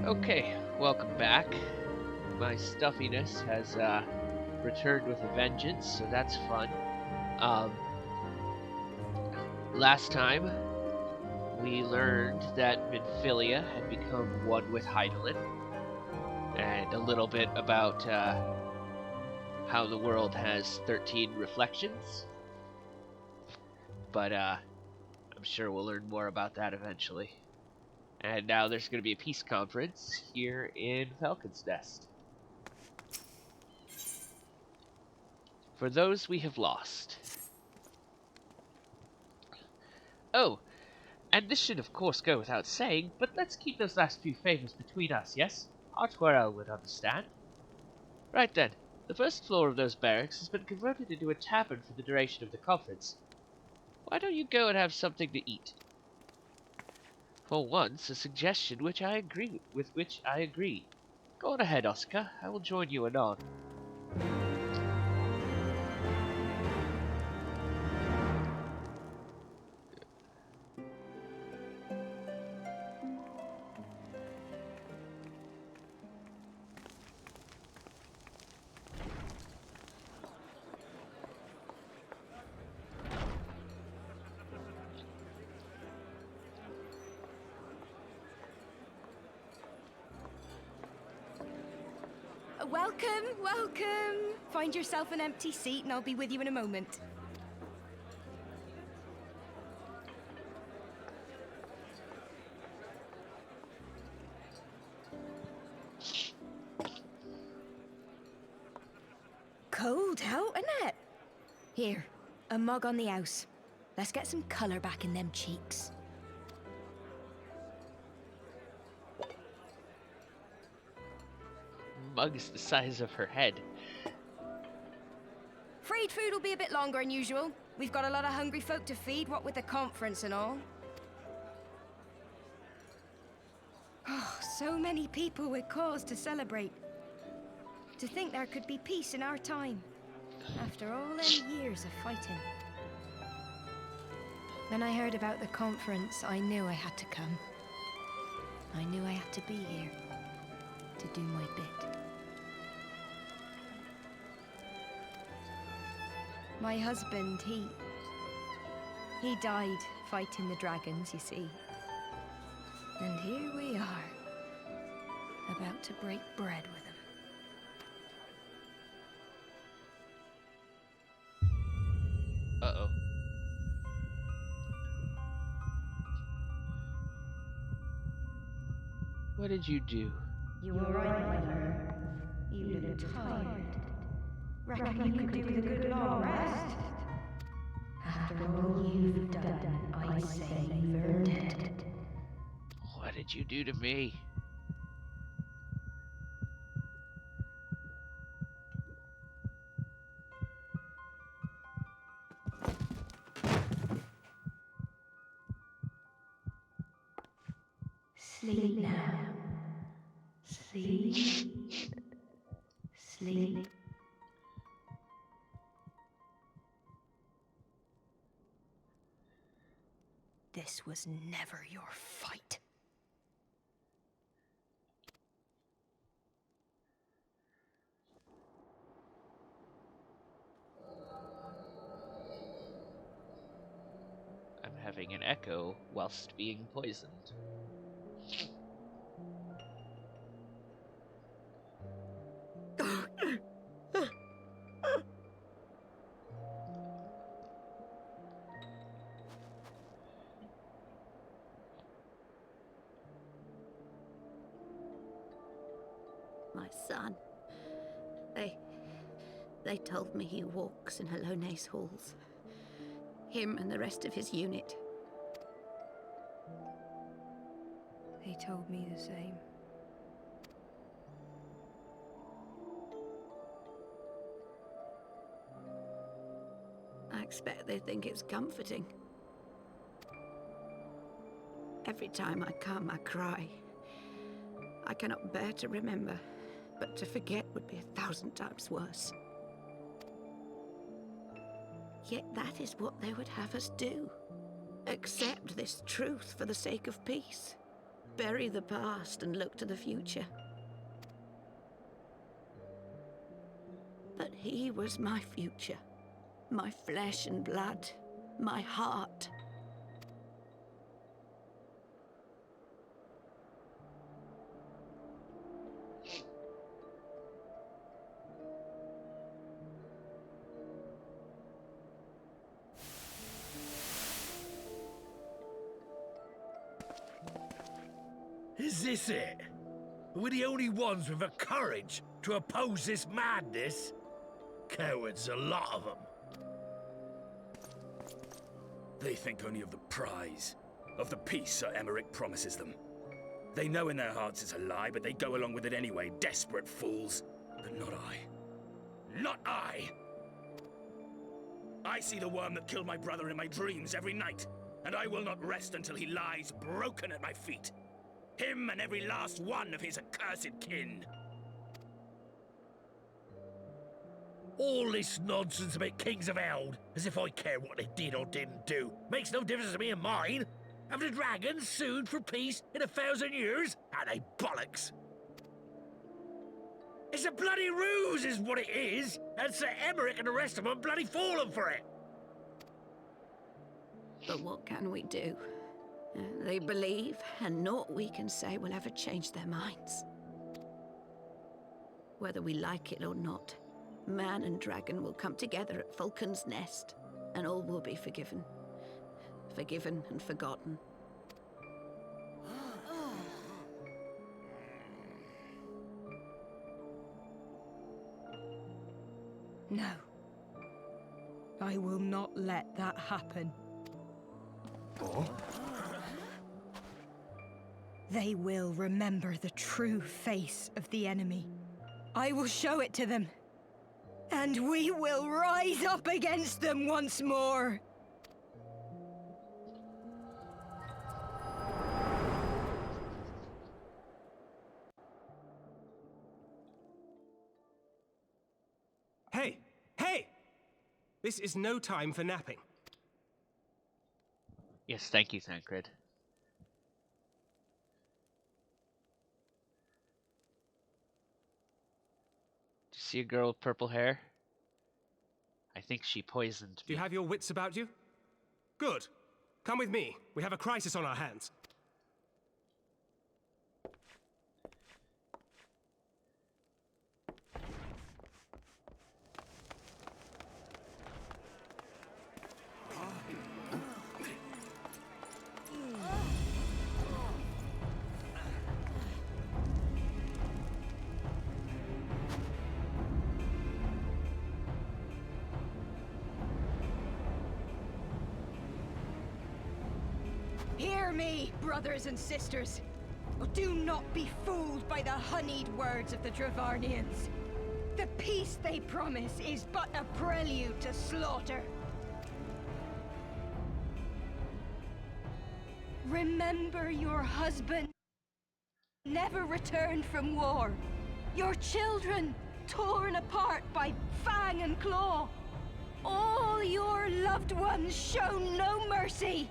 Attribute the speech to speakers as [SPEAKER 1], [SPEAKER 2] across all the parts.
[SPEAKER 1] Okay, welcome back. My stuffiness has returned with a vengeance, so that's fun. Um, Last time we learned that Minfilia had become one with Hydaelyn, and a little bit about how the world has 13 reflections. But I'm sure we'll learn more about that eventually. And now there's going to be a peace conference here in Falcon's Nest. For those we have lost. Oh, and this should of course go without saying, but let's keep those last few favors between us, yes? Artwell would understand. Right then, the first floor of those barracks has been converted into a tavern for the duration of the conference. Why don't you go and have something to eat? For once, a suggestion which I agree. Go on ahead, Oscar. I will join you anon.
[SPEAKER 2] Welcome, welcome. Find yourself an empty seat and I'll be with you in a moment. Cold out, isn't it? Here, a mug on the house. Let's get some colour back in them cheeks.
[SPEAKER 1] Mug's the size of her head.
[SPEAKER 2] Freed food will be a bit longer than usual. We've got a lot of hungry folk to feed, what with the conference and all. Oh, so many people with cause to celebrate. To think there could be peace in our time, after all them years of fighting. When I heard about the conference, I knew I had to come. I knew I had to be here, to do my bit. My husband, he died fighting the dragons, you see. And here we are, about to break bread with him.
[SPEAKER 1] Uh-oh. What did you do?
[SPEAKER 2] You were right, mother. You look tired. Reckon you could do with a good long rest? After all you've done, I'd say you've earned it.
[SPEAKER 1] What did you do to me?
[SPEAKER 2] Sleep now. Sleep. Sleep. This was never your fight.
[SPEAKER 1] I'm having an echo whilst being poisoned.
[SPEAKER 3] My son. They told me he walks in Alone's halls. Him and the rest of his unit.
[SPEAKER 2] They told me the same.
[SPEAKER 3] I expect they think it's comforting. Every time I come, I cry. I cannot bear to remember, but to forget would be 1,000 times worse. Yet that is what they would have us do. Accept this truth for the sake of peace. bury the past and look to the future. But he was my future, my flesh and blood, my heart.
[SPEAKER 4] Is this it? We're the only ones with the courage to oppose this madness? Cowards, a lot of them.
[SPEAKER 5] They think only of the prize, of the peace Sir Emmerich promises them. They know in their hearts it's a lie, but they go along with it anyway, desperate fools. But not I. Not I! I see the worm that killed my brother in my dreams every night, and I will not rest until he lies broken at my feet. Him and every last one of his accursed kin.
[SPEAKER 4] All this nonsense about Kings of Eld, as if I care what they did or didn't do, makes no difference to me and mine. Have the dragons sued for peace in 1,000 years? Are they bollocks? It's a bloody ruse is what it is, and Sir Emmerich and the rest of them bloody fallen for it.
[SPEAKER 3] But what can we do? They believe, and naught we can say will ever change their minds. Whether we like it or not, man and dragon will come together at Vulcan's Nest, and all will be forgiven. Forgiven and forgotten.
[SPEAKER 2] No. I will not let that happen.
[SPEAKER 4] Oh?
[SPEAKER 2] They will remember the true face of the enemy. I will show it to them. And we will rise up against them once more.
[SPEAKER 6] Hey! Hey! This is no time for napping.
[SPEAKER 1] Yes, thank you, Thancred. Do you see a girl with purple hair? I think she poisoned
[SPEAKER 6] Do
[SPEAKER 1] me.
[SPEAKER 6] you have your wits about you? Good. Come with me. We have a crisis on our hands.
[SPEAKER 2] Hear me, brothers and sisters. Do not be fooled by the honeyed words of the Dravarnians. The peace they promise is but a prelude to slaughter. Remember your husband never returned from war. Your children torn apart by fang and claw. All your loved ones shown no mercy.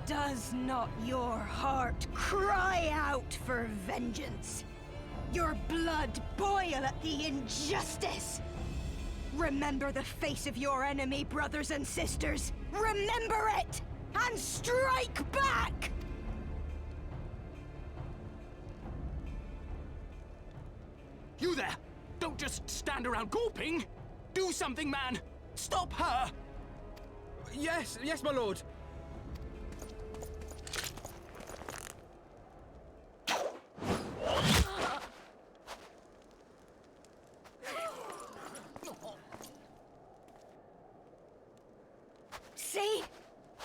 [SPEAKER 2] Does not your heart cry out for vengeance? Your blood boil at the injustice? Remember the face of your enemy, brothers and sisters. Remember it, and strike back!
[SPEAKER 5] You there! Don't just stand around gawping! Do something, man! Stop her!
[SPEAKER 6] Yes, my lord.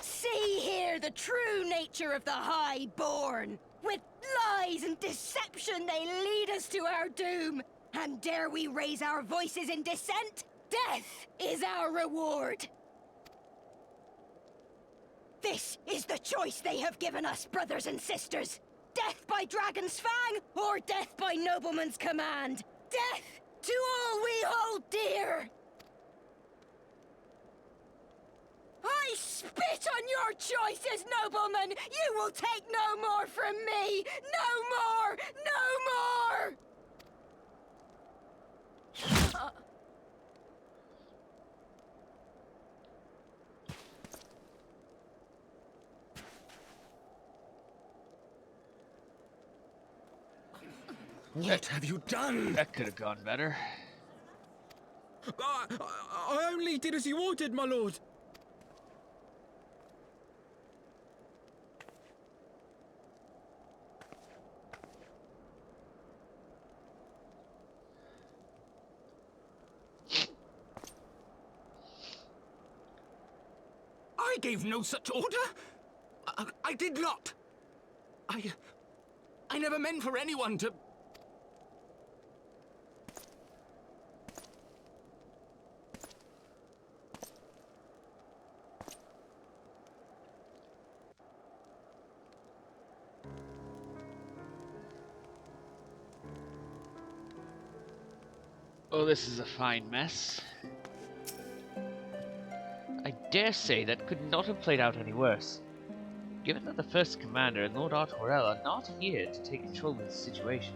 [SPEAKER 2] See here the true nature of the Highborn. With lies and deception they lead us to our doom. And dare we raise our voices in dissent? Death is our reward. This is the choice they have given us, brothers and sisters. Death by dragon's fang, or death by nobleman's command. Death to all we hold dear.
[SPEAKER 3] I spit on your choices, nobleman! You will take no more from me! No more! No more!
[SPEAKER 5] What have you done?
[SPEAKER 1] That could have gone better.
[SPEAKER 6] I only did as you ordered, my lord.
[SPEAKER 5] I gave no such order. I did not. I never meant for anyone to...
[SPEAKER 1] Oh, this is a fine mess. I dare say that could not have played out any worse. Given that the First Commander and Lord Artorel are not here to take control of the situation.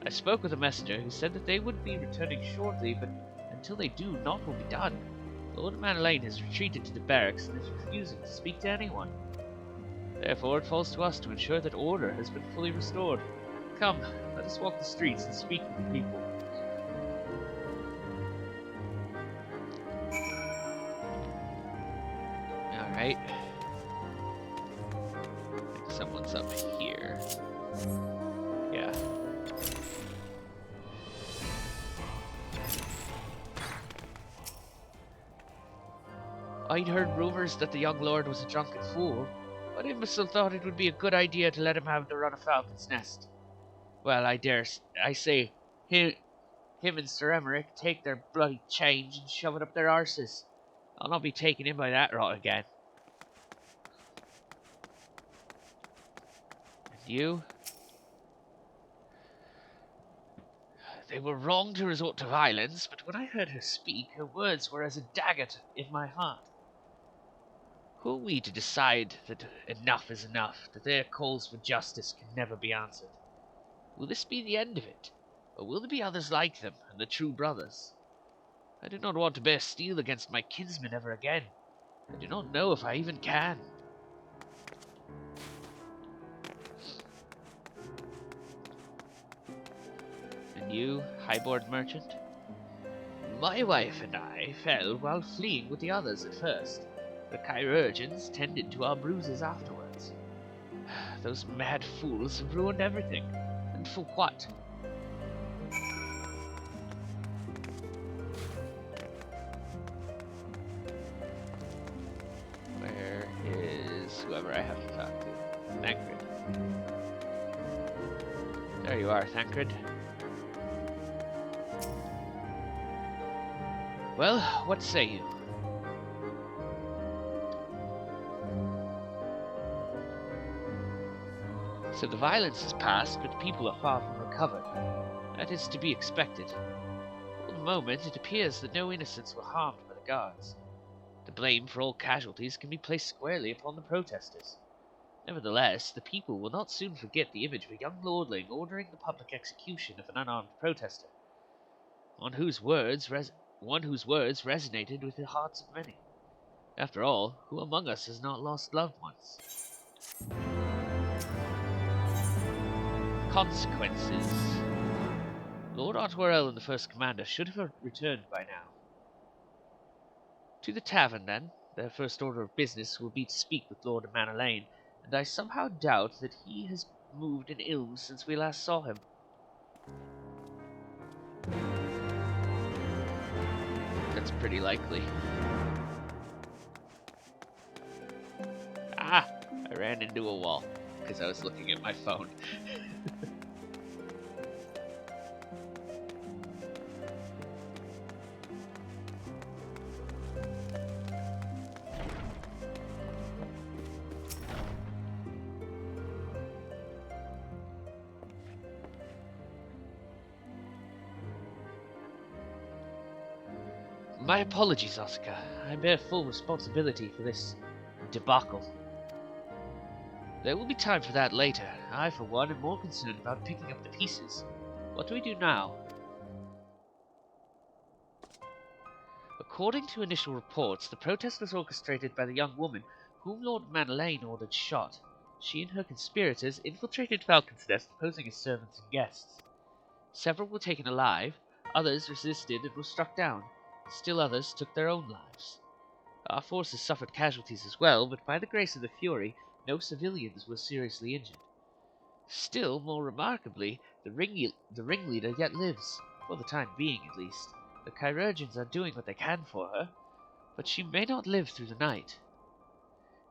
[SPEAKER 1] I spoke with a messenger who said that they would be returning shortly, but until they do, naught will be done. Lord Manalaine has retreated to the barracks and is refusing to speak to anyone. Therefore, it falls to us to ensure that order has been fully restored. Come, let us walk the streets and speak with the people. Alright. I think someone's up here. Yeah. I'd heard rumors that the young lord was a drunken fool, but imbecile thought it would be a good idea to let him have the run of Falcon's Nest. Well, I say, him and Sir Emmerich take their bloody change and shove it up their arses. I'll not be taken in by that rot again. And you? They were wrong to resort to violence, but when I heard her speak, her words were as a dagger in my heart. Who are we to decide that enough is enough, that their calls for justice can never be answered? Will this be the end of it, or will there be others like them, and the true brothers? I do not want to bear steel against my kinsmen ever again. I do not know if I even can. And you, highboard merchant? My wife and I fell while fleeing with the others at first. The chirurgeons tended to our bruises afterwards. Those mad fools have ruined everything. And for what? Where is whoever I have to talk to? Thancred. There you are, Thancred. Well, what say you? So the violence has passed, but the people are far from recovered. That is to be expected. For the moment, it appears that no innocents were harmed by the guards. The blame for all casualties can be placed squarely upon the protesters. Nevertheless, the people will not soon forget the image of a young lordling ordering the public execution of an unarmed protester, one whose words resonated with the hearts of many. After all, who among us has not lost loved ones? Consequences. Lord Otwell and the First Commander should have returned by now. To the tavern, then. Their first order of business will be to speak with Lord Manalaine, and I somehow doubt that he has moved an ill since we last saw him. That's pretty likely. Ah! I ran into a wall because I was looking at my phone. My apologies, Oscar. I bear full responsibility for this debacle. There will be time for that later. I, for one, am more concerned about picking up the pieces. What do we do now? According to initial reports, the protest was orchestrated by the young woman whom Lord Manelaine ordered shot. She and her conspirators infiltrated Falcon's Nest, posing as servants and guests. Several were taken alive, others resisted and were struck down. Still others took their own lives. Our forces suffered casualties as well, but by the grace of the Fury, no civilians were seriously injured. Still, more remarkably, the ringleader yet lives, for the time being at least. The chirurgeons are doing what they can for her, but she may not live through the night.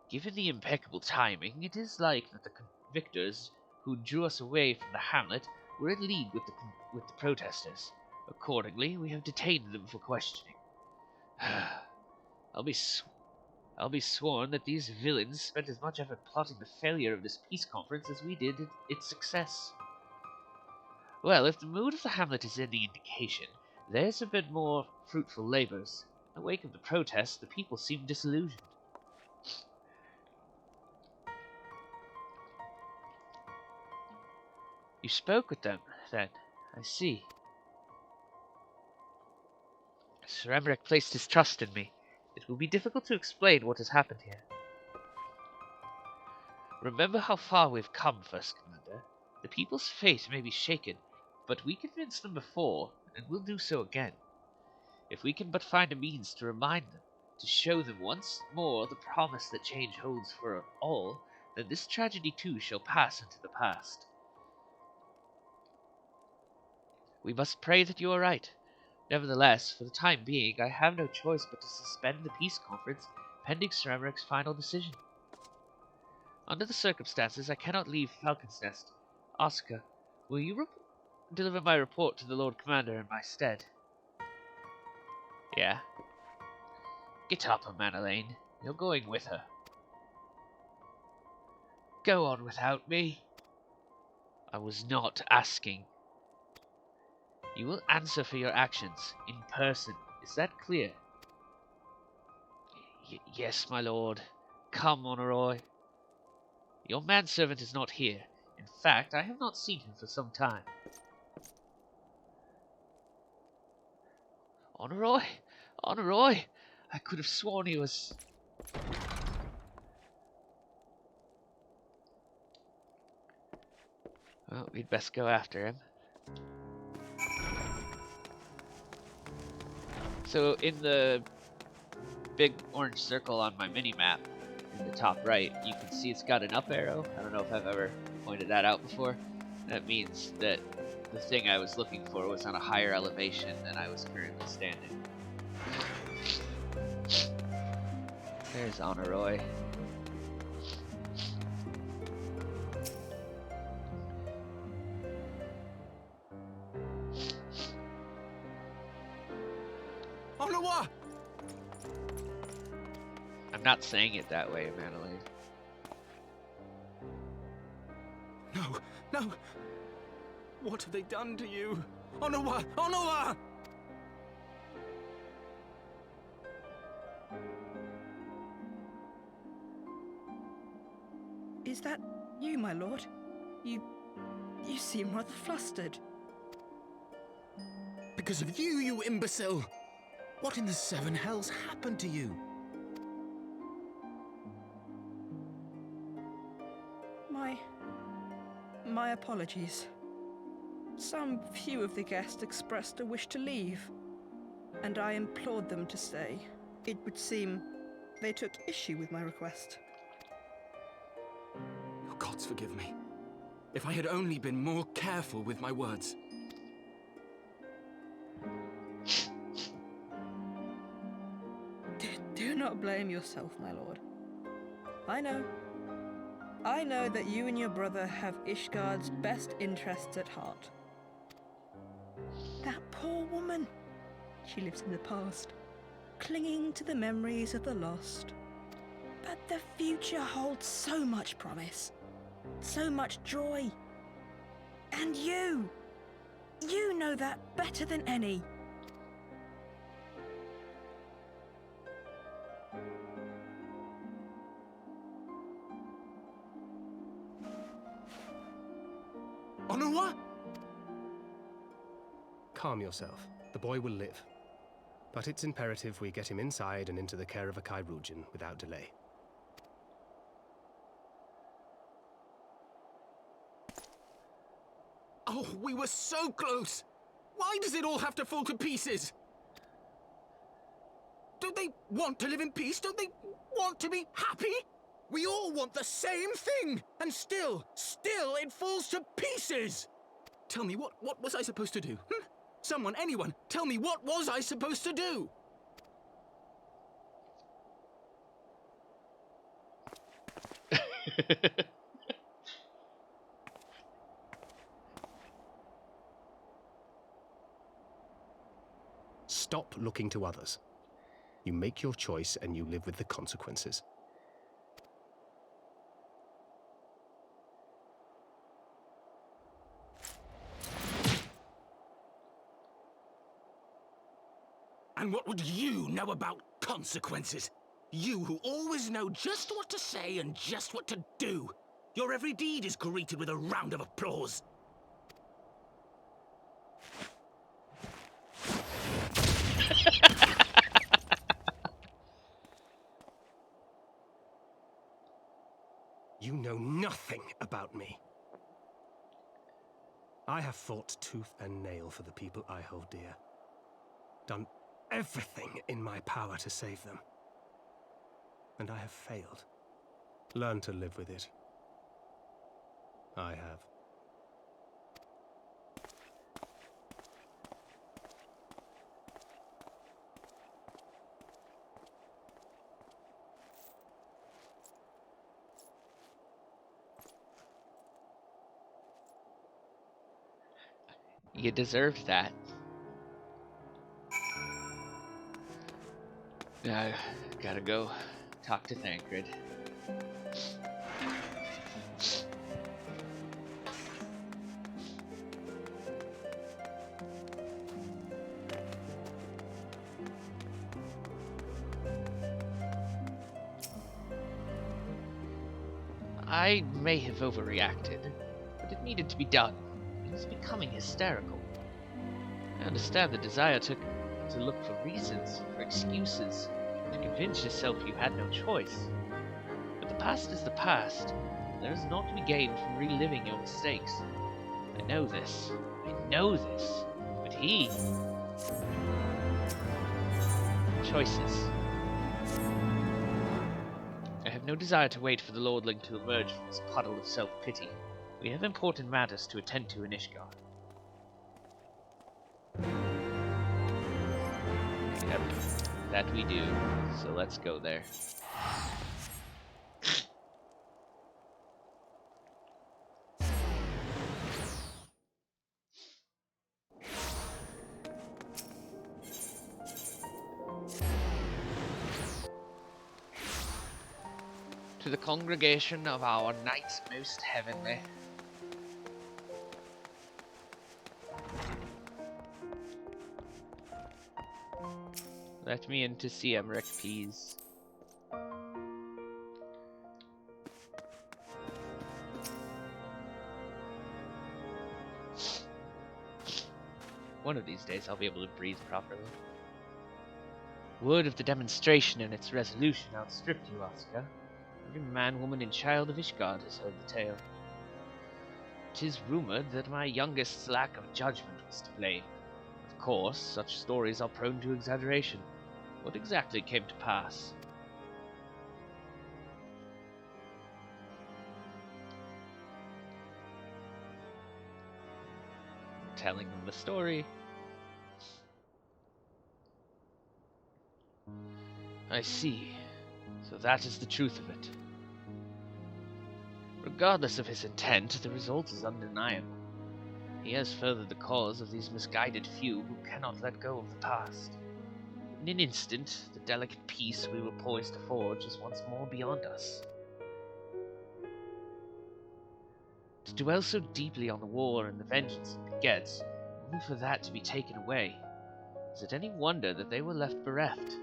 [SPEAKER 1] Given the impeccable timing, it is like that the convictors who drew us away from the hamlet were in league with the protesters. Accordingly, we have detained them for questioning. I'll be sworn that these villains spent as much effort plotting the failure of this peace conference as we did its success. Well, if the mood of the hamlet is any indication, theirs have been more fruitful labors. In the wake of the protests, the people seem disillusioned. You spoke with them, then? I see. Sir Emmerich placed his trust in me. It will be difficult to explain what has happened here. Remember how far we've come, First Commander. The people's faith may be shaken, but we convinced them before, and will do so again. If we can but find a means to remind them, to show them once more the promise that change holds for all, then this tragedy too shall pass into the past. We must pray that you are right. Nevertheless, for the time being, I have no choice but to suspend the peace conference pending Sir Emmerich's final decision. Under the circumstances, I cannot leave Falcon's Nest. Oscar, will you deliver my report to the Lord Commander in my stead? Yeah. Get up, Manelaine. You're going with her. Go on without me. I was not asking. You will answer for your actions, in person. Is that clear? Yes, my lord. Come, Honoroi. Your manservant is not here. In fact, I have not seen him for some time. Honoroi? Honoroi? I could have sworn he was... Well, we'd best go after him. So, in the big orange circle on my mini-map, in the top right, you can see it's got an up arrow. I don't know if I've ever pointed that out before. That means that the thing I was looking for was on a higher elevation than I was currently standing. There's Honoroi.
[SPEAKER 6] Honoroi!
[SPEAKER 1] I'm not saying it that way, Manelaine.
[SPEAKER 6] No, no! What have they done to you? Honoroi! Honoroi!
[SPEAKER 3] Is that you, my lord? You seem rather flustered.
[SPEAKER 6] Because of you, you imbecile! What in the seven hells happened to you?
[SPEAKER 3] My apologies. Some few of the guests expressed a wish to leave, and I implored them to stay. It would seem they took issue with my request.
[SPEAKER 6] Your gods forgive me. If I had only been more careful with my words.
[SPEAKER 3] Do not blame yourself, my lord. I know that you and your brother have Ishgard's best interests at heart. That poor woman. She lives in the past, clinging to the memories of the lost. But the future holds so much promise, so much joy. And you know that better than any.
[SPEAKER 6] Onawa?
[SPEAKER 7] Calm yourself. The boy will live. But it's imperative we get him inside and into the care of a Chirurgeon without delay.
[SPEAKER 6] Oh, we were so close! Why does it all have to fall to pieces? Don't they want to live in peace? Don't they want to be happy? We all want the same thing! And still it falls to pieces! Tell me, what was I supposed to do? Someone, anyone, tell me, what was I supposed to do?
[SPEAKER 7] Stop looking to others. You make your choice and you live with the consequences.
[SPEAKER 6] And what would you know about consequences? You who always know just what to say and just what to do. Your every deed is greeted with a round of applause.
[SPEAKER 7] You know nothing about me. I have fought tooth and nail for the people I hold dear. Done everything in my power to save them. And I have failed. Learn to live with it. I have.
[SPEAKER 1] You deserved that. I gotta go talk to Thancred. I may have overreacted, but it needed to be done. It was becoming hysterical. I understand the desire to look for reasons, for excuses, to convince yourself you had no choice. But the past is the past. There is naught to be gained from reliving your mistakes. I know this. But he... Choices. I have no desire to wait for the lordling to emerge from this puddle of self-pity. We have important matters to attend to in Ishgard. Yep, that we do. So let's go there. To the congregation of our Knights Most Heavenly. Let me in to see Emmerich, please. One of these days I'll be able to breathe properly. Word of the demonstration and its resolution outstripped you, Oscar. Every man, woman, and child of Ishgard has heard the tale. 'Tis rumored that my youngest's lack of judgment was to blame. Of course, such stories are prone to exaggeration. What exactly came to pass? Telling them the story. I see. So that is the truth of it. Regardless of his intent, the result is undeniable. He has furthered the cause of these misguided few who cannot let go of the past. In an instant, the delicate peace we were poised to forge is once more beyond us. To dwell so deeply on the war and the vengeance it begets, only for that to be taken away, is it any wonder that they were left bereft?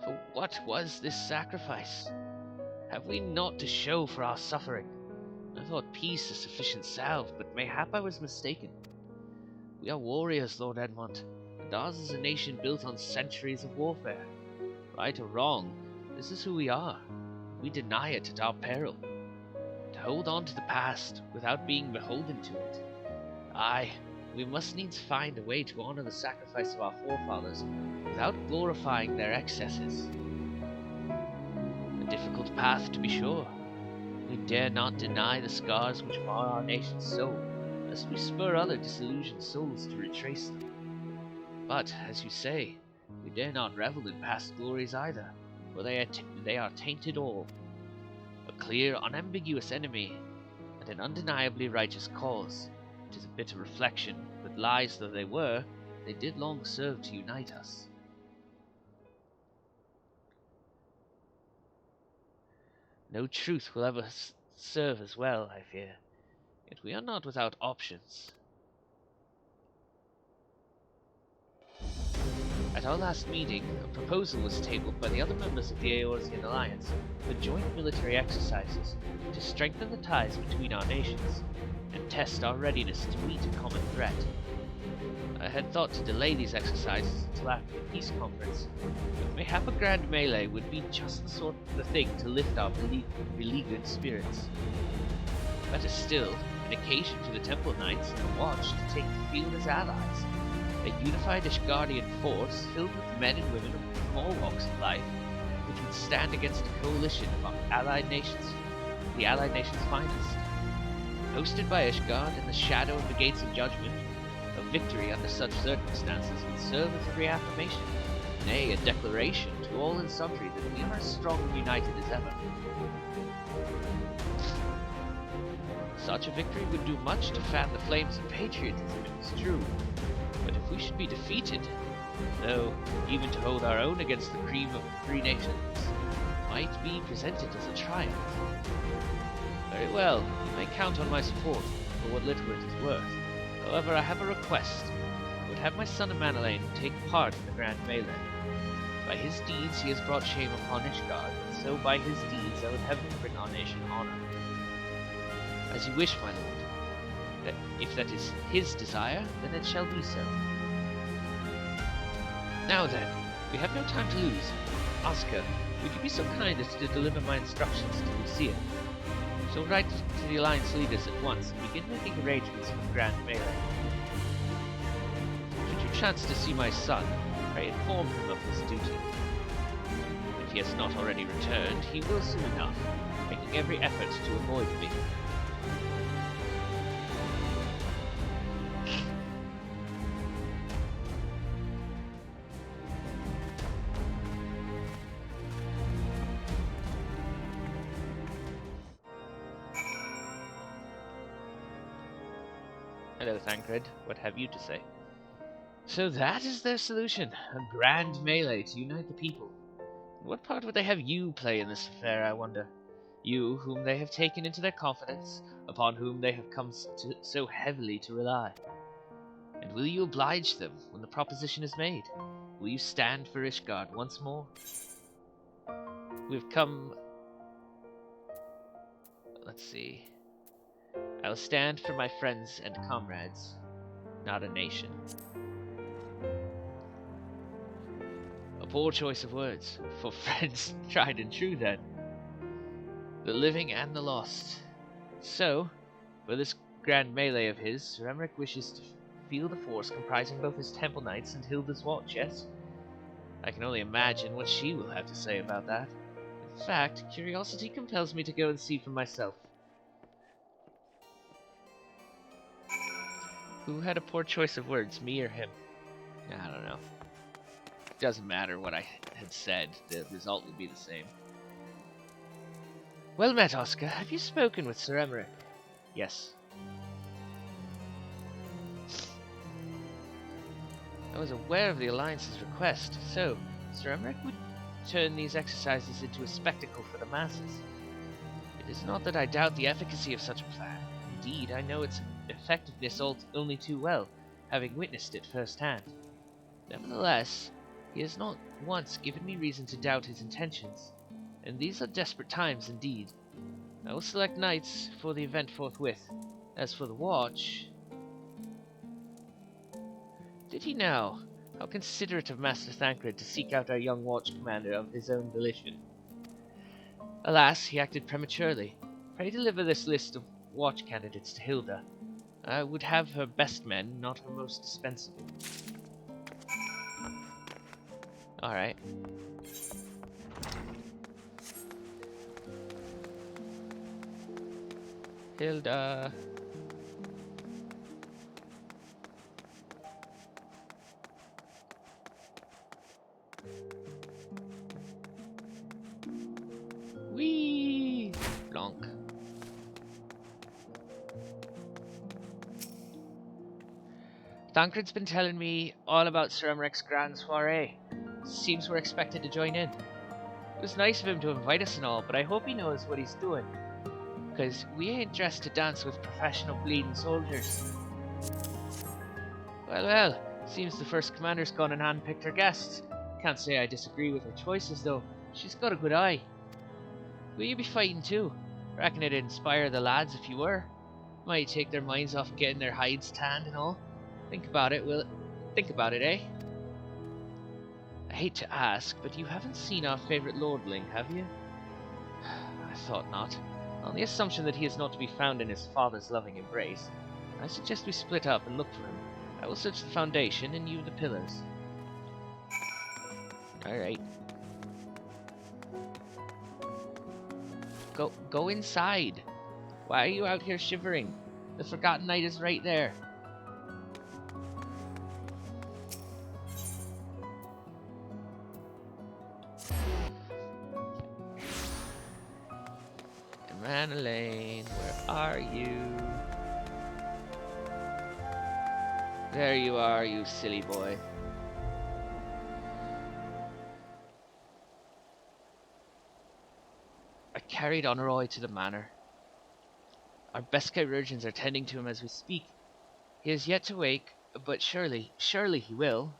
[SPEAKER 1] For What was this sacrifice? Have we naught to show for our suffering? I thought peace a sufficient salve, but mayhap I was mistaken. We are warriors, Lord Edmond, and ours is a nation built on centuries of warfare. Right or wrong, this is who we are. We deny it at our peril. To hold on to the past without being beholden to it. Aye, we must needs find a way to honor the sacrifice of our forefathers without glorifying their excesses. A difficult path, to be sure. We dare not deny the scars which mar our nation's soul, lest we spur other disillusioned souls to retrace them. But, as you say, we dare not revel in past glories either, for they are tainted all. A clear, unambiguous enemy, and an undeniably righteous cause. It is a bitter reflection, but lies though they were, they did long serve to unite us. No truth will ever serve as well, I fear. Yet we are not without options. At our last meeting, a proposal was tabled by the other members of the Eorzean Alliance for joint military exercises to strengthen the ties between our nations and test our readiness to meet a common threat. I had thought to delay these exercises until after the peace conference, but mayhap a grand melee would be just the thing to lift our beleaguered spirits. Better still, an occasion for the Temple Knights and the Watch to take the field as allies. A unified Ishgardian force filled with men and women of all walks of life, which would stand against a coalition of allied nations, the allied nations' finest. Hosted by Ishgard in the shadow of the Gates of Judgment, a victory under such circumstances would serve as a reaffirmation, nay, a declaration to all and sundry that we are as strong and united as ever. Such a victory would do much to fan the flames of patriotism, it is true. But if we should be defeated, though even to hold our own against the cream of the three nations might be presented as a triumph. Very well, you may count on my support for what little it is worth. However, I have a request. I would have my son Manalain take part in the grand melee. By his deeds he has brought shame upon Ishgard, and so by his deeds I would have him bring our nation honor. As you wish, my lord. If that is his desire, then it shall be so. Now then, we have no time to lose. Oscar, would you be so kind as to deliver my instructions to Lucia? So write to the Alliance leaders at once and begin making arrangements for the grand melee. Should you chance to see my son, pray inform him of his duty. If he has not already returned, he will soon enough, making every effort to avoid me. Hello, Thancred. What have you to say? So that is their solution. A grand melee to unite the people. What part would they have you play in this affair, I wonder? You, whom they have taken into their confidence, upon whom they have come so heavily to rely. And will you oblige them when the proposition is made? Will you stand for Ishgard once more? We've come... Let's see... I'll stand for my friends and comrades, not a nation. A poor choice of words, for friends tried and true then. The living and the lost. So, for this grand melee of his, Sir Emmerich wishes to field a force comprising both his Temple Knights and Hilda's Watch, yes? I can only imagine what she will have to say about that. In fact, curiosity compels me to go and see for myself. Who had a poor choice of words, me or him? I don't know. It doesn't matter what I had said, the result would be the same. Well met, Oscar. Have you spoken with Sir Emmerich? Yes. I was aware of the Alliance's request, so Sir Emmerich would turn these exercises into a spectacle for the masses. It is not that I doubt the efficacy of such a plan. Indeed, I know its effectiveness only too well, having witnessed it firsthand. Nevertheless, He has not once given me reason to doubt his intentions, and these are desperate times indeed. I will select knights for the event forthwith. As for the watch... Did he now? How considerate of Master Thancred to seek out our young watch commander of his own volition. Alas, he acted prematurely. Pray deliver this list of watch candidates to Hilda. I would have her best men, not her most dispensable. Alright. Hilda. Whee! Blanc. Thancred's been telling me all about Sir Emmerich's grand soiree. Seems we're expected to join in. It was nice of him to invite us and all, but I hope he knows what he's doing. Because we ain't dressed to dance with professional bleeding soldiers. Well, well, seems the first commander's gone and handpicked her guests. Can't say I disagree with her choices, though. She's got a good eye. Will you be fighting too? Reckon it'd inspire the lads if you were. Might take their minds off getting their hides tanned and all. Think about it, will it? Think about it, eh? I hate to ask, but you haven't seen our favourite lordling, have you? I thought not. On the assumption that he is not to be found in his father's loving embrace, I suggest we split up and look for him. I will search the foundation and you the pillars. Alright. Go inside. Why are you out here shivering? The Forgotten Knight is right there. Manolane, where are you? There you are, you silly boy. I carried Honoroy to the manor. Our best chirurgeons are tending to him as we speak. He is yet to wake, but surely he will.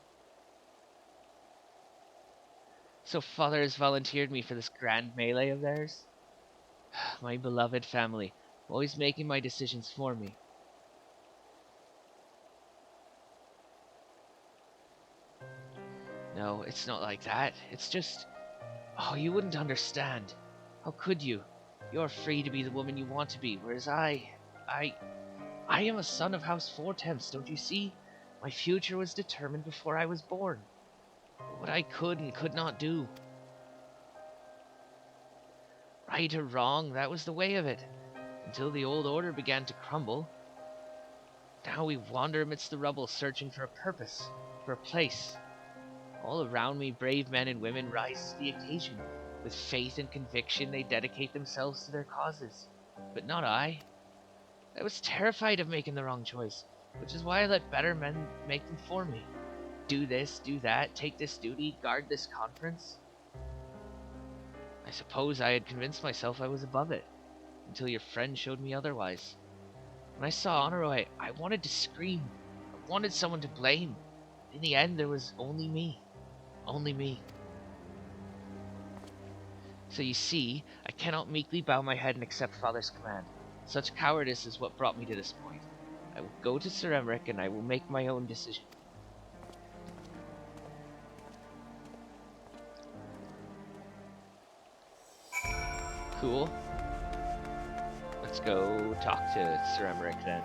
[SPEAKER 1] So father has volunteered me for this grand melee of theirs? My beloved family, always making my decisions for me. No, it's not like that. It's just... Oh, you wouldn't understand. How could you? You're free to be the woman you want to be, whereas I am a son of House Fourtemps, don't you see? My future was determined before I was born. What I could and could not do. Right or wrong, that was the way of it, until the old order began to crumble. Now we wander amidst the rubble, searching for a purpose, for a place. All around me, brave men and women rise to the occasion. With faith and conviction, they dedicate themselves to their causes. But not I. I was terrified of making the wrong choice, which is why I let better men make them for me. Do this, do that, take this duty, guard this conference. I suppose I had convinced myself I was above it, until your friend showed me otherwise. When I saw Honoroy, I wanted to scream. I wanted someone to blame. In the end, there was only me. Only me. So you see, I cannot meekly bow my head and accept Father's command. Such cowardice is what brought me to this point. I will go to Sir Emmerich and I will make my own decision. Cool. Let's go talk to Sir Emmerich then.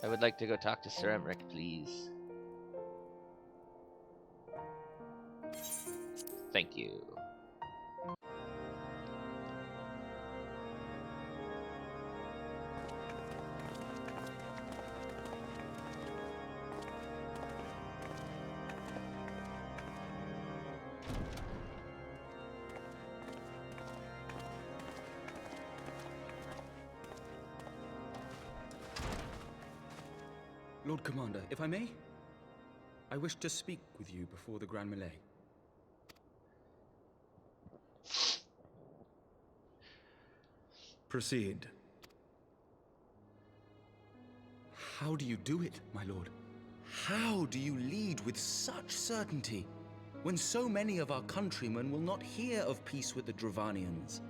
[SPEAKER 1] I would like to go talk to Sir Emmerich, please. Thank you.
[SPEAKER 6] Lord Commander, if I may? I wish to speak with you before the Grand Melee.
[SPEAKER 7] Proceed.
[SPEAKER 6] How do you do it, my lord? How do you lead with such certainty, when so many of our countrymen will not hear of peace with the Dravanians?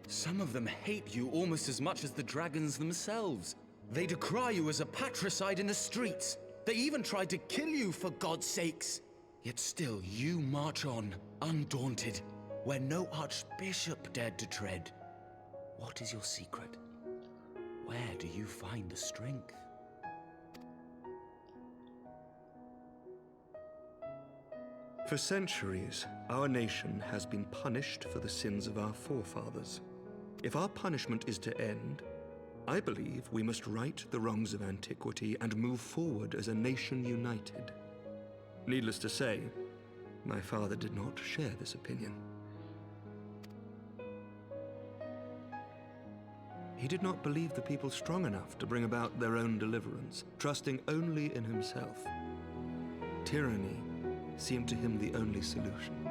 [SPEAKER 6] Some of them hate you almost as much as the dragons themselves. They decry you as a patricide in the streets. They even tried to kill you, for God's sakes. Yet still you march on, undaunted, where no archbishop dared to tread. What is your secret? Where do you find the strength?
[SPEAKER 7] For centuries, our nation has been punished for the sins of our forefathers. If our punishment is to end, I believe we must right the wrongs of antiquity and move forward as a nation united. Needless to say, my father did not share this opinion. He did not believe the people strong enough to bring about their own deliverance, trusting only in himself. Tyranny seemed to him the only solution.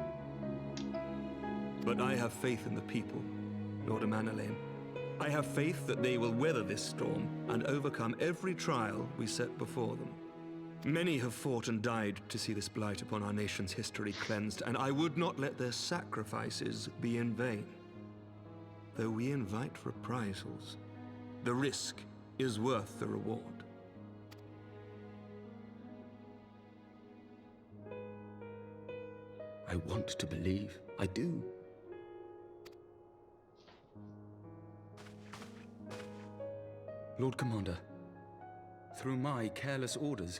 [SPEAKER 7] But I have faith in the people, Lord Amanalain. I have faith that they will weather this storm and overcome every trial we set before them. Many have fought and died to see this blight upon our nation's history cleansed, and I would not let their sacrifices be in vain. Though we invite reprisals, the risk is worth the reward.
[SPEAKER 6] I want to believe. I do. Lord Commander, through my careless orders,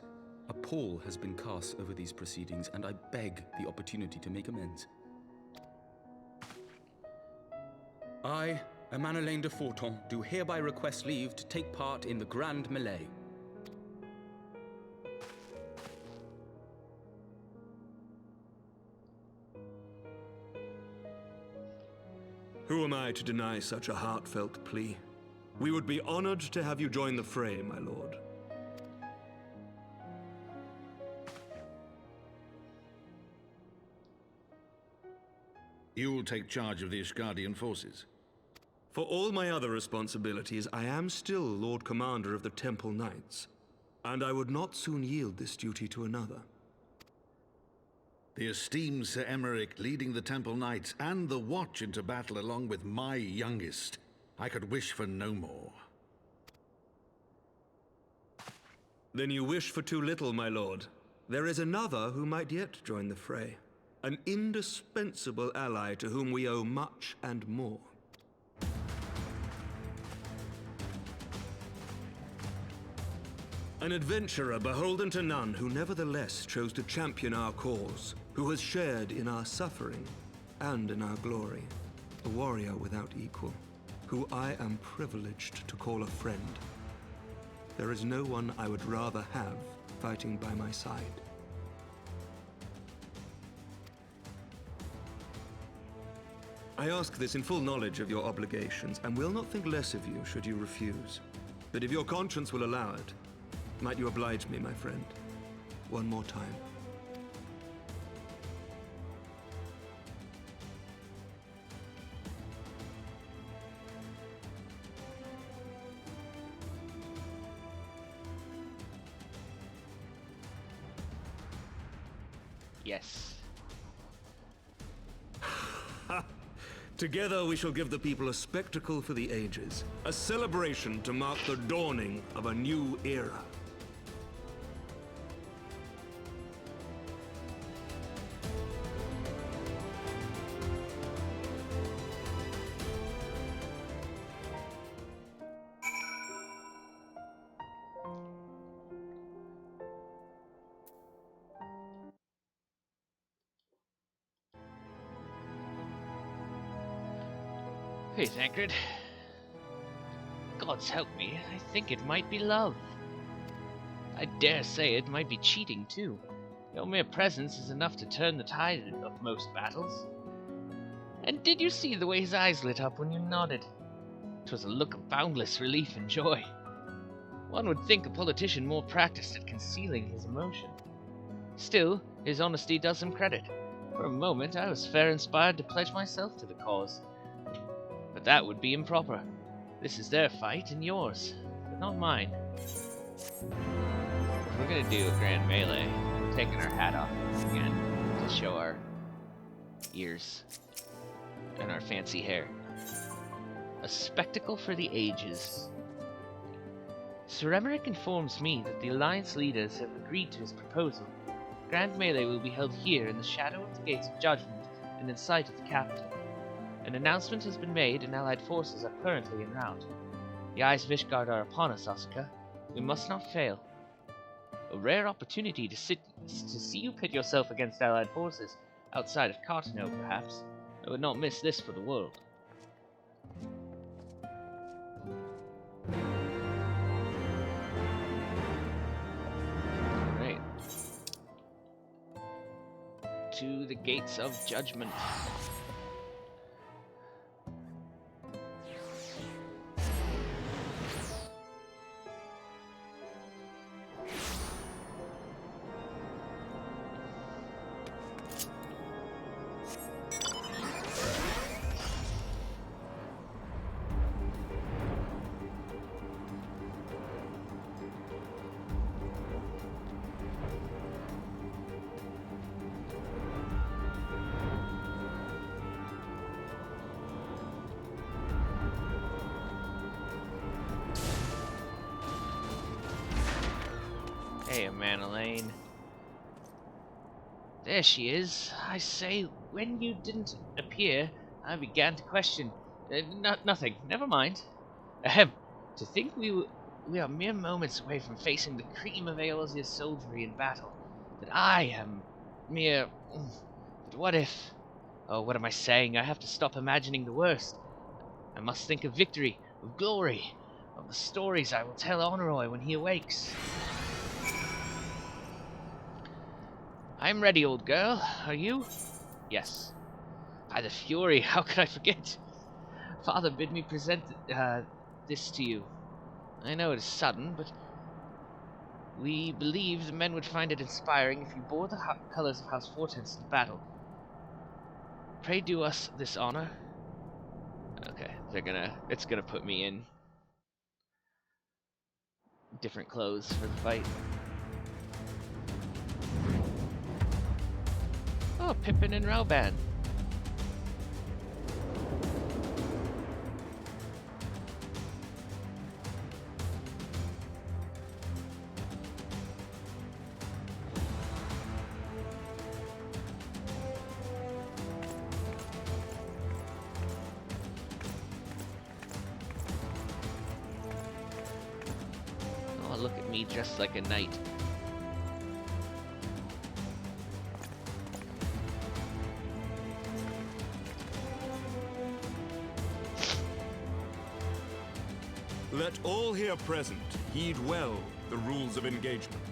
[SPEAKER 6] a pall has been cast over these proceedings, and I beg the opportunity to make amends. I, Amanalain de Forton, do hereby request leave to take part in the Grand Melee.
[SPEAKER 7] Who am I to deny such a heartfelt plea? We would be honored to have you join the fray, my lord.
[SPEAKER 8] You will take charge of the Ishgardian forces.
[SPEAKER 7] For all my other responsibilities, I am still Lord Commander of the Temple Knights, and I would not soon yield this duty to another.
[SPEAKER 8] The esteemed Sir Emeric leading the Temple Knights and the Watch into battle along with my youngest. I could wish for no more.
[SPEAKER 7] Then you wish for too little, my lord. There is another who might yet join the fray. An indispensable ally to whom we owe much and more. An adventurer beholden to none who nevertheless chose to champion our cause, who has shared in our suffering and in our glory. A warrior without equal, who I am privileged to call a friend. There is no one I would rather have fighting by my side. I ask this in full knowledge of your obligations, and will not think less of you should you refuse. But if your conscience will allow it, might you oblige me, my friend, one more time?
[SPEAKER 1] Yes.
[SPEAKER 7] Together we shall give the people a spectacle for the ages, a celebration to mark the dawning of a new era.
[SPEAKER 1] Hey, Tancred. Gods help me, I think it might be love. I dare say it might be cheating, too. Your mere presence is enough to turn the tide of most battles. And did you see the way his eyes lit up when you nodded? 'Twas a look of boundless relief and joy. One would think a politician more practiced at concealing his emotion. Still, his honesty does him credit. For a moment, I was fair inspired to pledge myself to the cause. But that would be improper. This is their fight and yours, but not mine. We're gonna do a grand melee. We're taking our hat off again to show our ears and our fancy hair. A spectacle for the ages. Sir Emmerich informs me that the Alliance leaders have agreed to his proposal. Grand melee will be held here in the shadow of the Gates of Judgment and in sight of the capital. An announcement has been made and Allied forces are currently en route. The eyes of Ishgard are upon us, Asuka. We must not fail. A rare opportunity to see you pit yourself against Allied forces, outside of Cartano, perhaps. I would not miss this for the world. Alright. To the Gates of Judgment. Hey, Amanda Lane. There she is. I say, when you didn't appear, I began to question. Nothing. Never mind. Ahem. To think we are mere moments away from facing the cream of Eorzea's soldiery in battle. That I am mere... But what if... Oh, what am I saying? I have to stop imagining the worst. I must think of victory, of glory, of the stories I will tell Honoroi when he awakes. I'm ready, old girl. Are you? Yes. By the Fury, how could I forget? Father bid me present this to you. I know it is sudden, but we believe the men would find it inspiring if you bore the colors of House Fortense to battle. Pray do us this honor. Okay, it's gonna put me in different clothes for the fight. Oh, Pippin and Rauban. Oh, look at me dressed like a knight.
[SPEAKER 9] Let all here present heed well the rules of engagement.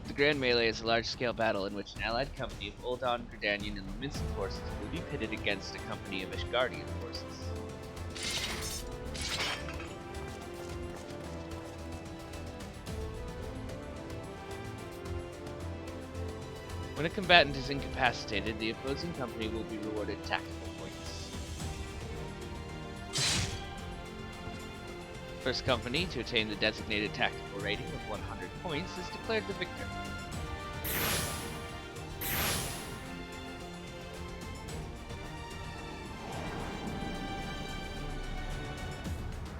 [SPEAKER 1] The Grand Melee is a large-scale battle in which an allied company of Ul'Dan, Gridanian, and Luminsan forces will be pitted against a company of Ishgardian forces. When a combatant is incapacitated, the opposing company will be rewarded tactical points. First company to attain the designated tactical rating of 100 points is declared the victor.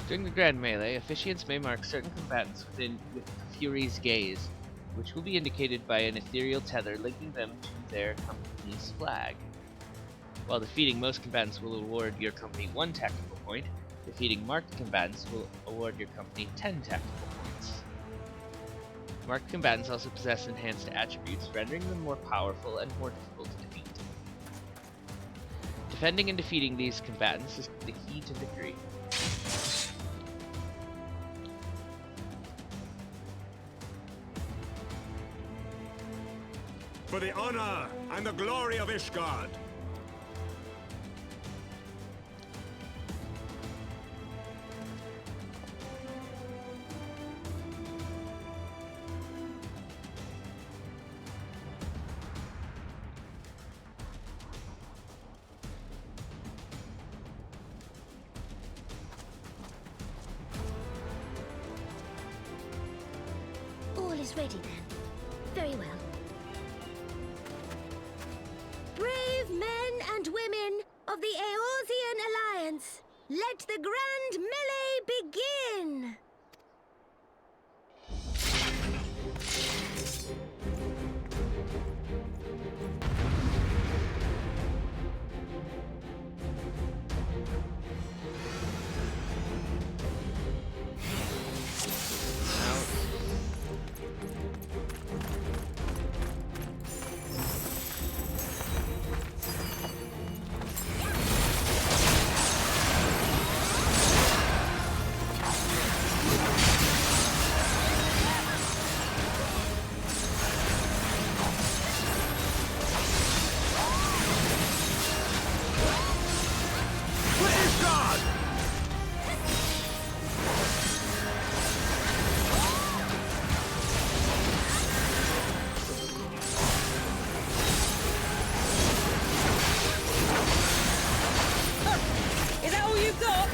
[SPEAKER 1] During the Grand Melee, officiants may mark certain combatants with the Fury's gaze, which will be indicated by an ethereal tether linking them to their company's flag. While defeating most combatants will award your company 1 tactical point, defeating marked combatants will award your company 10 tactical points. Marked combatants also possess enhanced attributes, rendering them more powerful and more difficult to defeat. Defending and defeating these combatants is the key to victory.
[SPEAKER 9] For the honor and the glory of Ishgard.
[SPEAKER 2] All is ready then. Very well. Brave men and women of the Eorzean Alliance, let the grand melee begin!
[SPEAKER 3] Is that all you've got?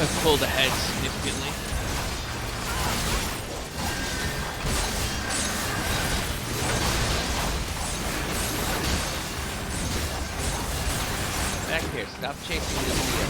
[SPEAKER 1] I've pulled ahead significantly. Back here, stop chasing this deer.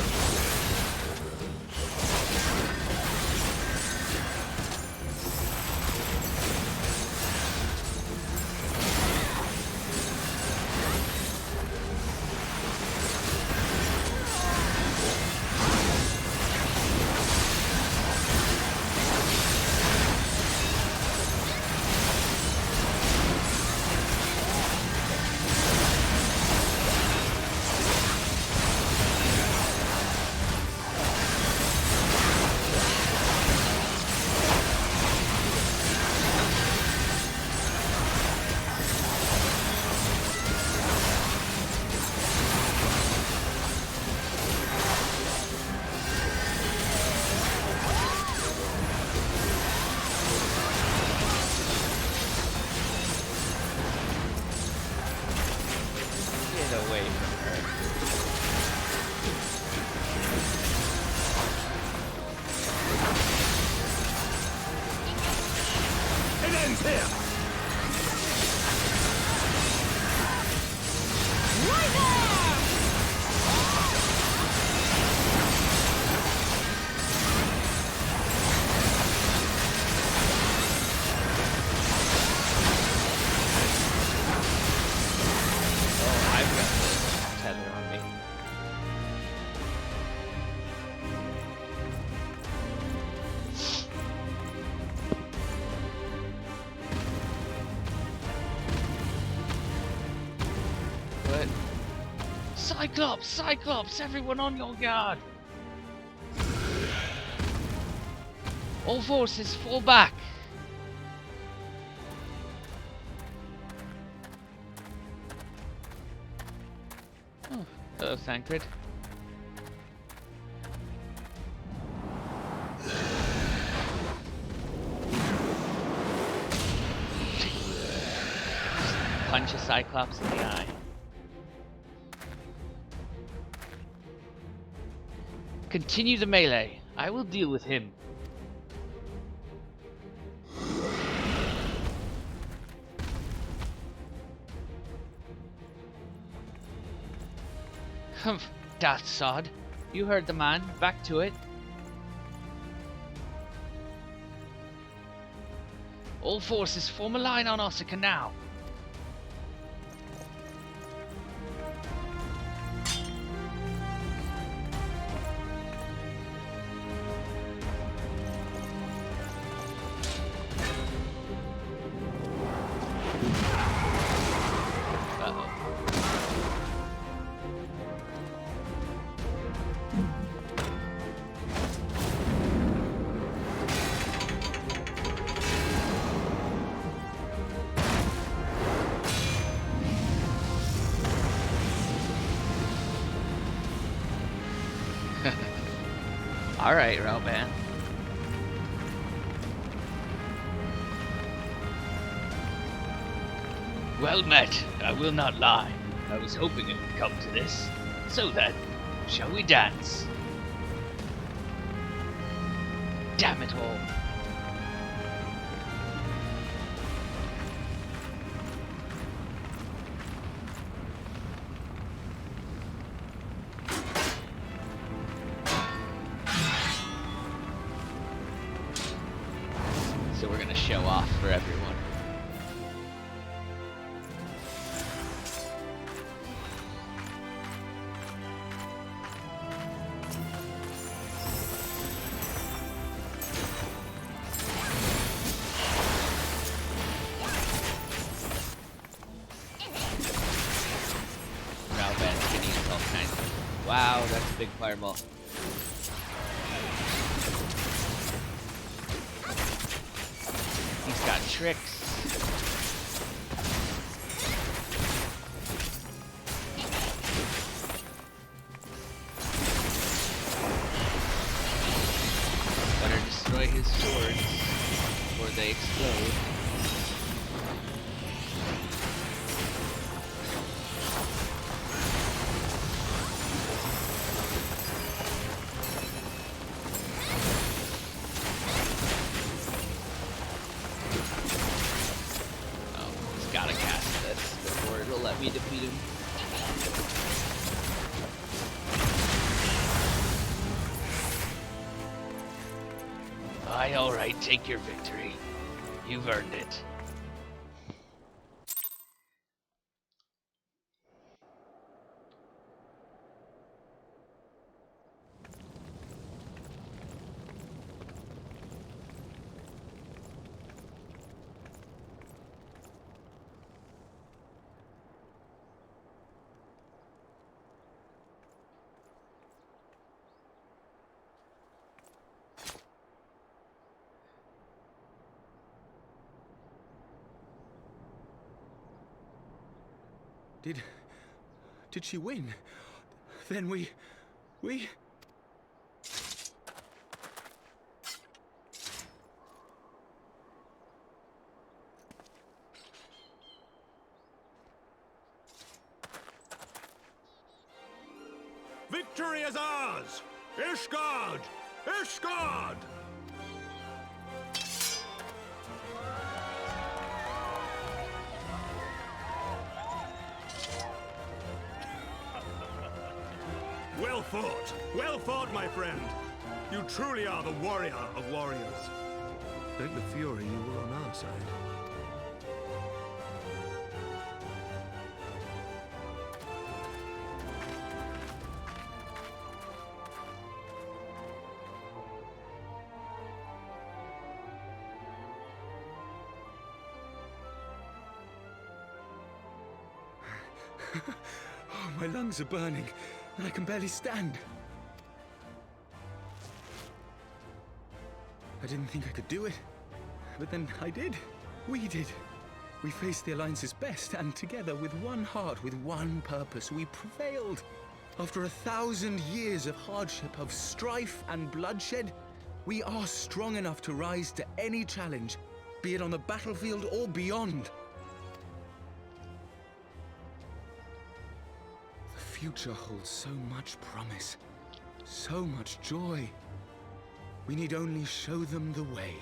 [SPEAKER 1] Away from her.
[SPEAKER 9] It ends here!
[SPEAKER 3] Right there!
[SPEAKER 1] Oh, I've got the tether on me. What? Cyclops! Cyclops! Everyone on your guard! All forces, fall back! Oh, hello, Thancred. Cyclops in the eye. Continue the melee. I will deal with him. Humph, daft sod. You heard the man. Back to it. All forces form a line on Osaka now. Alright, Roban. Well met, I will not lie. I was hoping it would come to this. So then, shall we dance? Damn it all. So we're gonna show off for everyone. Ralban's gonna use all kinds of... Wow, that's a big fireball. He's got tricks. Better destroy his swords before they explode. Gotta cast this before it'll let me defeat him. Aye, alright, take your victory. You've earned it.
[SPEAKER 6] Did she win? Then we...
[SPEAKER 9] Victory is ours! Ishgard! Ishgard! Well fought, my friend. You truly are the warrior of warriors.
[SPEAKER 7] Like the fury, you were on our side.
[SPEAKER 6] Oh, my lungs are burning, and I can barely stand. I didn't think I could do it, but then I did. We did. We faced the Alliance's best, and together, with one heart, with one purpose, we prevailed. After 1,000 years of hardship, of strife and bloodshed, we are strong enough to rise to any challenge, be it on the battlefield or beyond.
[SPEAKER 9] future holds so much promise, so much joy. We need only show them the way.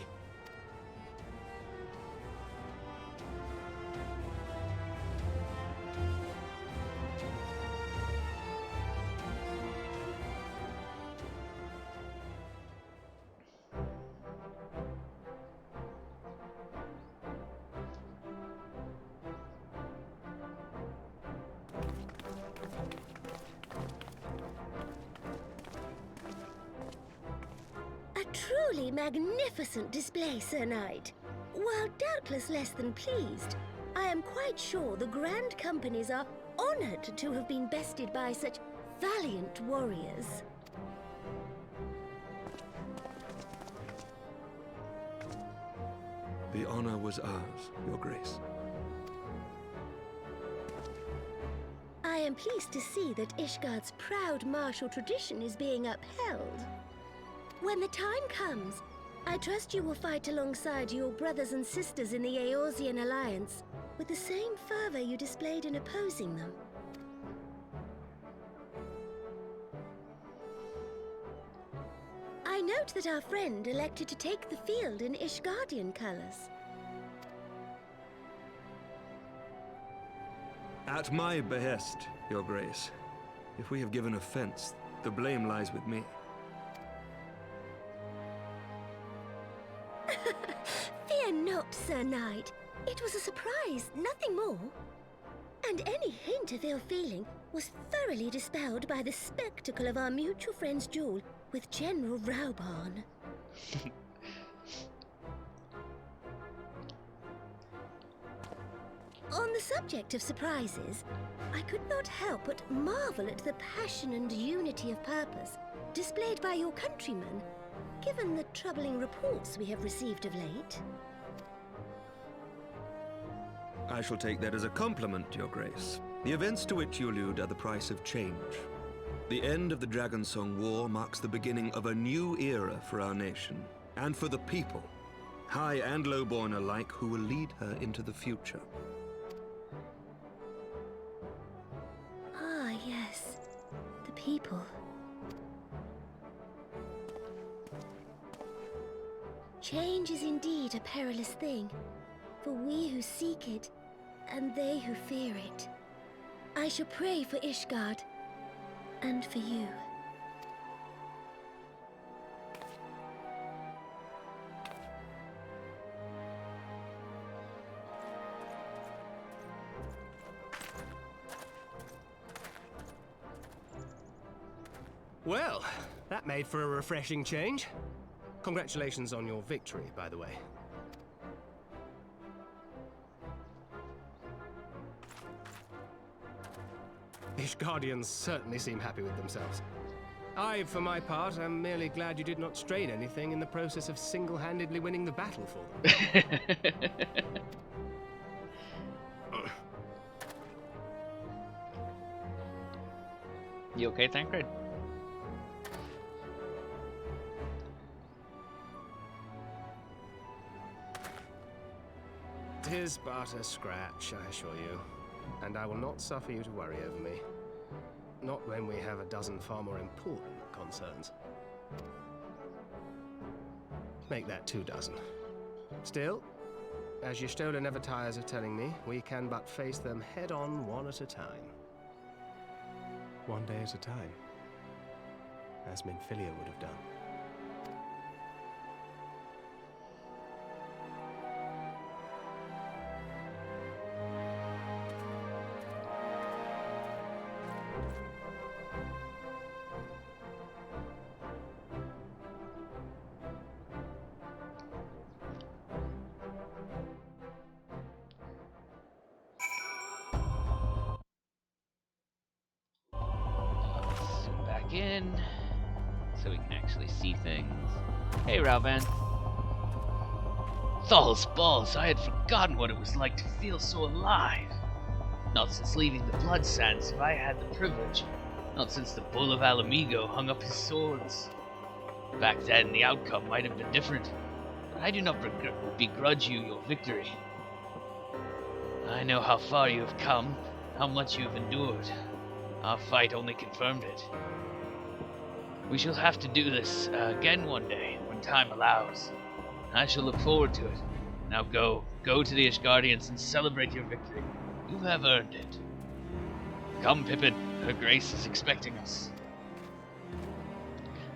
[SPEAKER 10] A truly magnificent display, Sir Knight. While doubtless less than pleased, I am quite sure the Grand Companies are honored to have been bested by such valiant warriors.
[SPEAKER 9] The honor was ours, Your Grace.
[SPEAKER 10] I am pleased to see that Ishgard's proud martial tradition is being upheld. When the time comes, I trust you will fight alongside your brothers and sisters in the Eorzean Alliance with the same fervor you displayed in opposing them. I note that our friend elected to take the field in Ishgardian colors.
[SPEAKER 9] At my behest, Your Grace. If we have given offense, the blame lies with me.
[SPEAKER 10] Fear not, Sir Knight. It was a surprise, nothing more. And any hint of ill feeling was thoroughly dispelled by the spectacle of our mutual friend's duel with General Raubarn. On the subject of surprises, I could not help but marvel at the passion and unity of purpose displayed by your countrymen, given the troubling reports we have received of late.
[SPEAKER 9] I shall take that as a compliment, Your Grace. The events to which you allude are the price of change. The end of the Dragonsong War marks the beginning of a new era for our nation, and for the people, high and lowborn alike, who will lead her into the future.
[SPEAKER 10] Ah, yes. The people. Change is indeed a perilous thing, for we who seek it, and they who fear it. I shall pray for Ishgard, and for you.
[SPEAKER 7] Well, that made for a refreshing change. Congratulations on your victory, by the way. Ishgardians certainly seem happy with themselves. I, for my part, am merely glad you did not strain anything in the process of single-handedly winning the battle for them.
[SPEAKER 1] You okay, Thancred?
[SPEAKER 7] Tis but a scratch, I assure you, and I will not suffer you to worry over me. Not when we have a dozen far more important concerns. Make that 24. Still, as your Stola never tires of telling me, we can but face them head-on one at a time. One day at a time, as Minfilia would have done.
[SPEAKER 1] In so we can actually see things. Hey, Rauban. Thal's balls, I had forgotten what it was like to feel so alive. Not since leaving the Blood Sands have I had the privilege. Not since the Bull of Alamigo hung up his swords. Back then, the outcome might have been different, but I do not begrudge you your victory. I know how far you have come, how much you have endured. Our fight only confirmed it. We shall have to do this again one day, when time allows. I shall look forward to it. Now go to the Ishgardians and celebrate your victory. You have earned it. Come, Pippin, her grace is expecting us.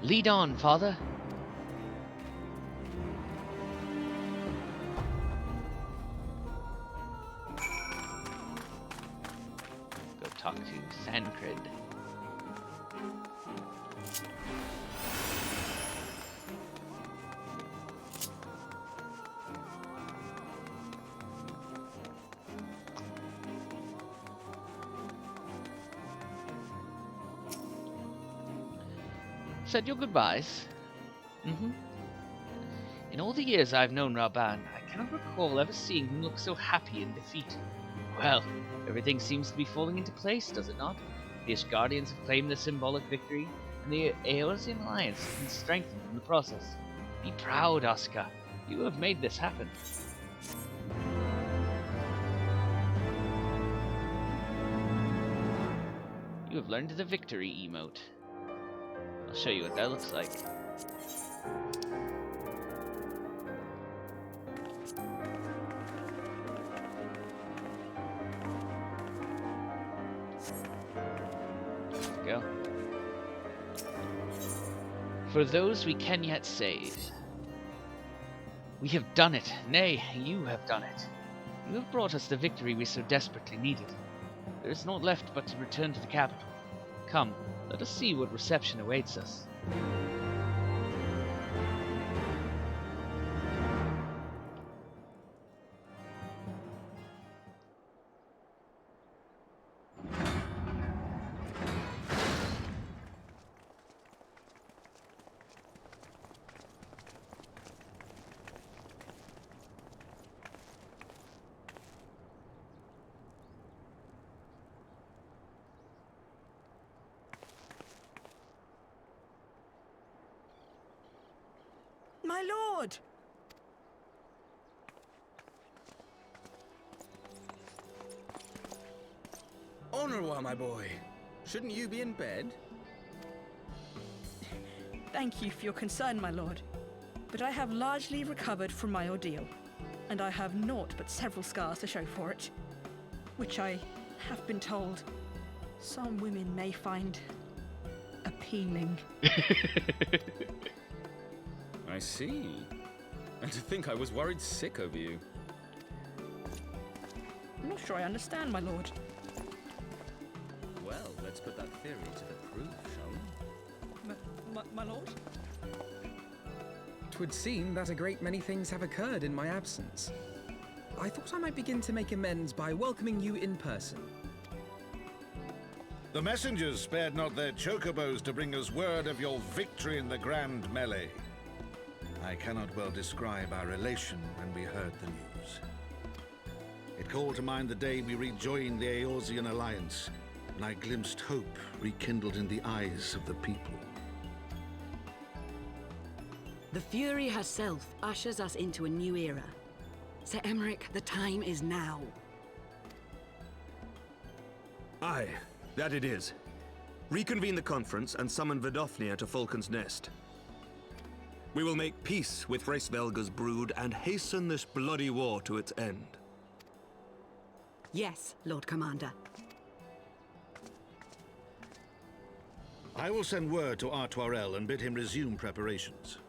[SPEAKER 1] Lead on, father. Go talk to Thancred. Said your goodbyes? In all the years I've known Raban, I cannot recall ever seeing him look so happy in defeat. Well, everything seems to be falling into place, does it not? The Ishgardians have claimed the symbolic victory, and the Eorzean alliance has been strengthened in the process. Be proud, Asuka. You have made this happen. You have learned the victory emote. I'll show you what that looks like. There we go. For those we can yet save. We have done it. Nay, you have done it. You have brought us the victory we so desperately needed. There is naught left but to return to the capital. Come, let us see what reception awaits us.
[SPEAKER 3] My lord!
[SPEAKER 6] Honorwa, my boy. Shouldn't you be in bed?
[SPEAKER 3] Thank you for your concern, my lord. But I have largely recovered from my ordeal, and I have naught but several scars to show for it, which I have been told some women may find appealing.
[SPEAKER 11] I see. And to think I was worried sick over you.
[SPEAKER 3] I'm not sure I understand, my lord.
[SPEAKER 11] Well, let's put that theory to the proof, shall we?
[SPEAKER 3] My lord?
[SPEAKER 12] 'Twould seem that a great many things have occurred in my absence. I thought I might begin to make amends by welcoming you in person.
[SPEAKER 8] The messengers spared not their chocobos to bring us word of your victory in the grand melee. I cannot well describe our elation when we heard the news. It called to mind the day we rejoined the Eorzean alliance, and I glimpsed hope rekindled in the eyes of the people.
[SPEAKER 13] The Fury herself ushers us into a new era. Sir Emmerich, the time is now.
[SPEAKER 9] Aye, that it is. Reconvene the conference and summon Vidofnir to Falcon's Nest. We will make peace with Hraesvelga's brood and hasten this bloody war to its end.
[SPEAKER 13] Yes, Lord Commander.
[SPEAKER 8] I will send word to Artoirel and bid him resume preparations.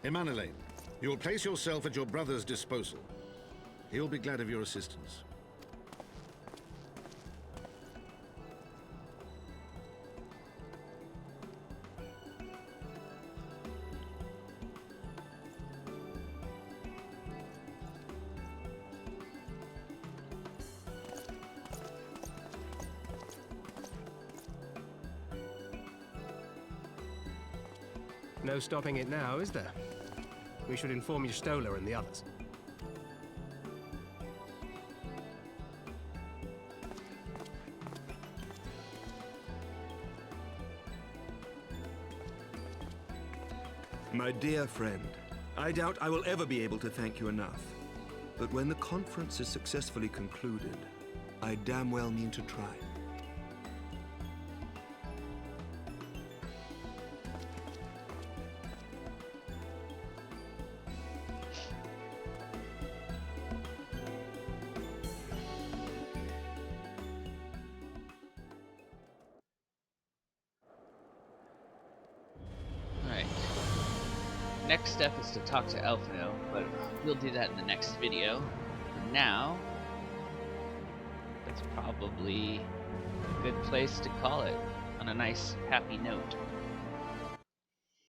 [SPEAKER 8] Emanelaine, you will place yourself at your brother's disposal. He will be glad of your assistance.
[SPEAKER 7] No stopping it now, is there? We should inform Y'shtola and the others.
[SPEAKER 9] My dear friend, I doubt I will ever be able to thank you enough. But when the conference is successfully concluded, I damn well mean to try.
[SPEAKER 1] Alright. Next step is to talk to Elfino, but we'll do that in the next video. For now, that's probably a good place to call it, on a nice, happy note.